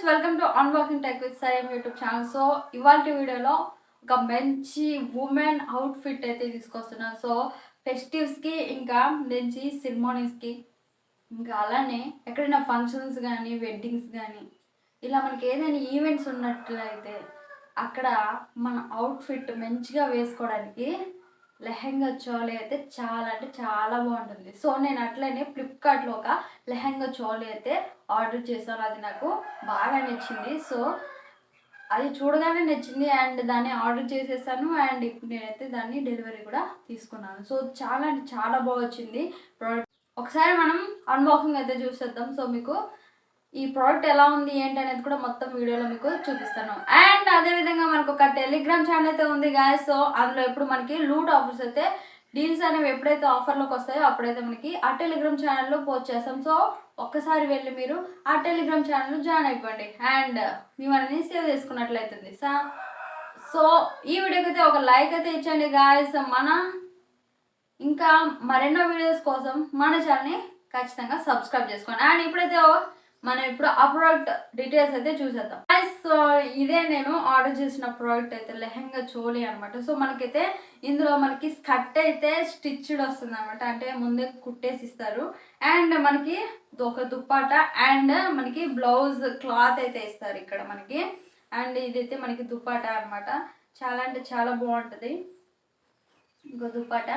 Welcome to unboxing tech with Sai YouTube channel. So ఇవాళ వీడియోలో ఒక మంచి ఉమెన్ అవుట్ఫిట్ అయితే తీసుకొస్తున్నాను. సో ఫెస్టివ్స్కి ఇంకా మంచి సెరమోనీస్కి ఇంకా అలానే ఎక్కడైనా ఫంక్షన్స్ కానీ వెడ్డింగ్స్ కానీ ఇలా మనకి ఏదైనా ఈవెంట్స్ ఉన్నట్లయితే అక్కడ మన అవుట్ఫిట్ మంచిగా వేసుకోవడానికి లెహెంగా చోలీ అయితే చాలా అంటే చాలా బాగుంటుంది. సో నేను అట్లనే ఫ్లిప్కార్ట్లో ఒక లెహెంగా చోలీ అయితే ఆర్డర్ చేశాను. అది నాకు బాగా నచ్చింది. సో అది చూడగానే నచ్చింది అండ్ దాన్ని ఆర్డర్ చేసేసాను అండ్ ఇప్పుడు నేనైతే దాన్ని డెలివరీ కూడా తీసుకున్నాను. సో చాలా అంటే చాలా బాగా వచ్చింది ప్రోడక్ట్. ఒకసారి మనం అన్బాక్సింగ్ అయితే చూసేద్దాం. సో మీకు ఈ ప్రోడక్ట్ ఎలా ఉంది ఏంటి అనేది కూడా మొత్తం వీడియోలో మీకు చూపిస్తాను. అండ్ అదేవిధంగా మనకు ఒక టెలిగ్రామ్ ఛానల్ అయితే ఉంది గాయస్. సో అందులో ఎప్పుడు మనకి లూట్ ఆఫర్స్ అయితే డీల్స్ అనేవి ఎప్పుడైతే ఆఫర్లోకి వస్తాయో అప్పుడైతే మనకి ఆ టెలిగ్రామ్ ఛానల్లో పోస్ట్ చేస్తాం. సో ఒక్కసారి వెళ్ళి మీరు ఆ టెలిగ్రామ్ ఛానల్లో జాయిన్ అయిపోండి అండ్ మిమ్మల్ని సేవ్ చేసుకున్నట్లయితుంది. సో ఈ వీడియోకి అయితే ఒక లైక్ అయితే ఇచ్చండి గాయస్. ఇంకా మరెన్నో వీడియోస్ కోసం మన ఛానల్ని ఖచ్చితంగా సబ్స్క్రైబ్ చేసుకోండి. అండ్ ఇప్పుడైతే మనం ఇప్పుడు ఆ ప్రోడక్ట్ డీటెయిల్స్ అయితే చూసేద్దాం. సో ఇదే నేను ఆర్డర్ చేసిన ప్రోడక్ట్ అయితే లెహెంగా చోలీ అనమాట. సో మనకైతే ఇందులో మనకి స్కర్ట్ అయితే స్టిచ్డ్ వస్తుంది అనమాట, అంటే ముందే కుట్టేసి ఇస్తారు. అండ్ మనకి ఒక దుప్పాట అండ్ మనకి బ్లౌజ్ క్లాత్ అయితే ఇస్తారు ఇక్కడ మనకి. అండ్ ఇదైతే మనకి దుప్పాట అనమాట. చాలా అంటే చాలా బాగుంటుంది ఇంకో దుప్పాట.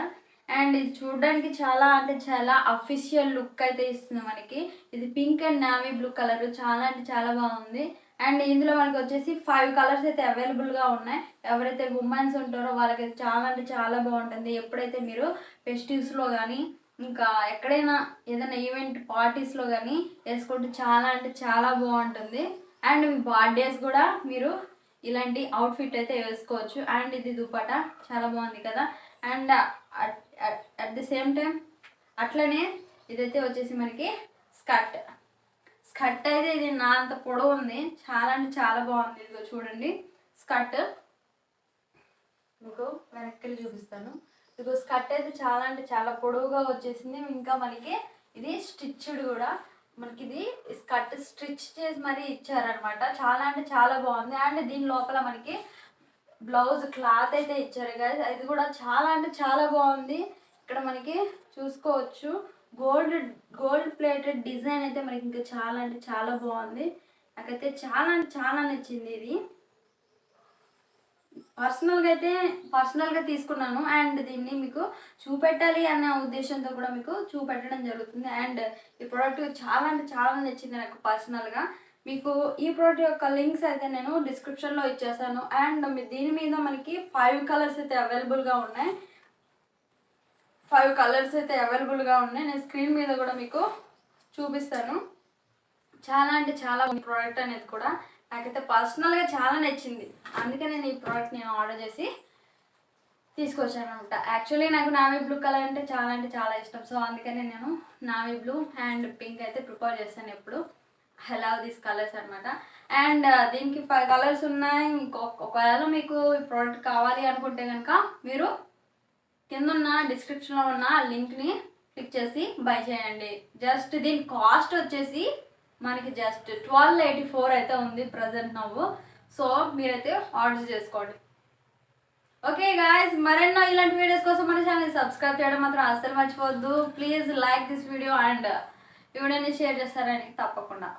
అండ్ ఇది చూడడానికి చాలా అంటే చాలా అఫీషియల్ లుక్ అయితే ఇస్తుంది మనకి. ఇది pink and navy blue colour చాలా అంటే చాలా బాగుంది. అండ్ ఇందులో మనకి వచ్చేసి 5 కలర్స్ అయితే అవైలబుల్గా ఉన్నాయి. ఎవరైతే ఉమెన్స్ ఉంటారో వాళ్ళకైతే చాలా అంటే చాలా బాగుంటుంది. ఎప్పుడైతే మీరు ఫెస్టివ్స్లో కానీ ఇంకా ఎక్కడైనా ఏదైనా ఈవెంట్ పార్టీస్లో కానీ వేసుకుంటే చాలా అంటే చాలా బాగుంటుంది. అండ్ మీ బర్త్డేస్ కూడా మీరు ఇలాంటి అవుట్ఫిట్ అయితే వేసుకోవచ్చు. అండ్ ఇది దుపట్టా చాలా బాగుంది కదా. And at the same time అట్లనే ఇదైతే వచ్చేసి మనకి స్కర్ట్ అయితే ఇది నా అంత పొడవు ఉంది, చాలా అంటే చాలా బాగుంది. ఇదిగో చూడండి స్కర్ట్, మీకు వెనక్కి చూపిస్తాను. ఇదిగో స్కర్ట్ అయితే చాలా అంటే చాలా పొడవుగా వచ్చేసింది. ఇంకా మనకి ఇది స్టిచ్డ్ కూడా, మనకి ఇది స్కర్ట్ స్టిచ్ చేసి మరీ ఇచ్చారనమాట. చాలా అంటే చాలా బాగుంది. అండ్ దీని లోపల మనకి బ్లౌజ్ క్లాత్ అయితే ఇచ్చారు కదా, ఇది కూడా చాలా అంటే చాలా బాగుంది. ఇక్కడ మనకి చూసుకోవచ్చు గోల్డ్ ప్లేటెడ్ డిజైన్ అయితే మనకి ఇంకా చాలా అంటే చాలా బాగుంది. నాకైతే చాలా అంటే చాలా నచ్చింది. ఇది పర్సనల్గా తీసుకున్నాను అండ్ దీన్ని మీకు చూపెట్టాలి అనే ఉద్దేశంతో కూడా మీకు చూపెట్టడం జరుగుతుంది. అండ్ ఈ ప్రోడక్ట్ చాలా అంటే చాలా నచ్చింది నాకు పర్సనల్గా. మీకు ఈ ప్రోడక్ట్ యొక్క లింక్స్ అయితే నేను డిస్క్రిప్షన్లో ఇచ్చేసాను. అండ్ దీని మీద మనకి 5 కలర్స్ అయితే అవైలబుల్గా ఉన్నాయి. నేను స్క్రీన్ మీద కూడా మీకు చూపిస్తాను. చాలా అంటే చాలా ప్రోడక్ట్ అనేది కూడా నాకైతే పర్సనల్గా చాలా నచ్చింది. అందుకే నేను ఈ ప్రోడక్ట్ ఆర్డర్ చేసి తీసుకొచ్చాను అనమాట. యాక్చువల్లీ నాకు నావీ బ్లూ కలర్ అంటే చాలా ఇష్టం. సో అందుకనే నేను నావీ బ్లూ అండ్ పింక్ అయితే ప్రిఫర్ చేస్తాను ఎప్పుడు. ఐ లవ్ దీస్ కలర్స్ అనమాట. అండ్ దీనికి 5 కలర్స్ ఉన్నాయి. ఒకవేళ మీకు ఈ ప్రోడక్ట్ కావాలి అనుకుంటే కనుక మీరు కింద ఉన్న డిస్క్రిప్షన్లో ఉన్న లింక్ని క్లిక్ చేసి బై చేయండి. జస్ట్ దీని కాస్ట్ వచ్చేసి మనకి జస్ట్ 1284 అయితే ఉంది ప్రజెంట్ నవ్వు. సో మీరైతే ఆర్డర్ చేసుకోండి. ఓకే గాయస్, మరెన్నో ఇలాంటి వీడియోస్ కోసం మన ఛానల్ సబ్స్క్రైబ్ చేయడం మాత్రం అస్సలు మర్చిపోవద్దు. Please like this video and ఈ వీడియోని షేర్ చేస్తారని తప్పకుండా.